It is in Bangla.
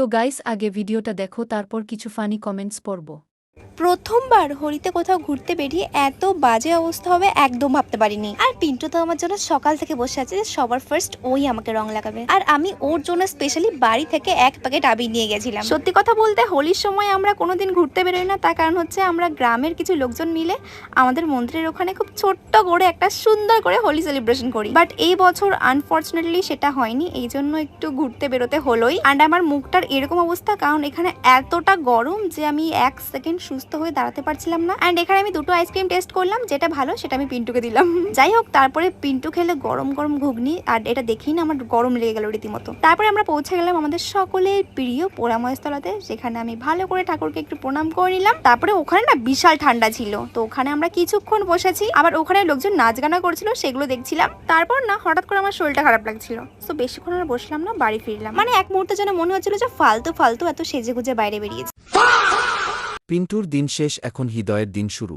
তো গাইস আগে ভিডিওটা দেখো তারপর কিছু ফানি কমেন্টস পড়ব। প্রথমবার হোলিতে কোথাও ঘুরতে বেরিয়ে এত বাজে অবস্থা হবে একদম ভাবতে পারিনি। আর পিন্টু তো আমার জন্য সকাল থেকে বসে আছে যে সবার ফার্স্ট ওই আমাকে রং লাগাবে, আর আমি ওর জন্য স্পেশালি বাড়ি থেকে 1 প্যাকেট আবির নিয়ে গেছিলাম। সত্যি কথা বলতে হোলির সময় আমরা কোনোদিন ঘুরতে বেরোই না, তার কারণ হচ্ছে আমরা গ্রামের কিছু লোকজন মিলে আমাদের মন্দিরের ওখানে খুব ছোট্ট করে একটা সুন্দর করে হোলি সেলিব্রেশন করি। বাট এই বছর আনফর্চুনেটলি সেটা হয়নি, এই জন্য একটু ঘুরতে বেরোতে হলোই। অ্যান্ড আমার মুখটার এরকম অবস্থা কারণ এখানে এতটা গরম যে আমি 1 সেকেন্ড সুস্থ হয়ে দাঁড়াতে পারছিলাম না। অ্যান্ড এখানে আমি 2টো আইসক্রিম টেস্ট করলাম, যেটা ভালো সেটা আমি পিন্টুকে দিলাম। যাই হোক, তারপরে পিন্টু খেলে গরম গরম ঘুগনি, আর এটা দেখেই না আমার গরম লেগে গেল রীতিমতো। তারপরে আমরা পৌঁছে গেলাম আমাদের সকলের প্রিয় পোড়াময়স্থলাতে, যেখানে আমি ভালো করে ঠাকুরকে একটু প্রণাম করে নিলাম। তারপরে ওখানে না বিশাল ঠান্ডা ছিল, তো ওখানে আমরা কিছুক্ষণ বসেছি, আবার ওখানে লোকজন নাচ গানা করছিল সেগুলো দেখছিলাম। তারপর না হঠাৎ করে আমার শরীরটা খারাপ লাগছিল, তো বেশিক্ষণ আর বসলাম না, বাড়ি ফিরলাম। মানে এক মুহূর্তে যেন মনে হচ্ছিল যে ফালতু ফালতু এত সেজে গুজে বাইরে বেরিয়েছে। পিন্টুর দিন শেষ, এখন হৃদয়ের দিন শুরু।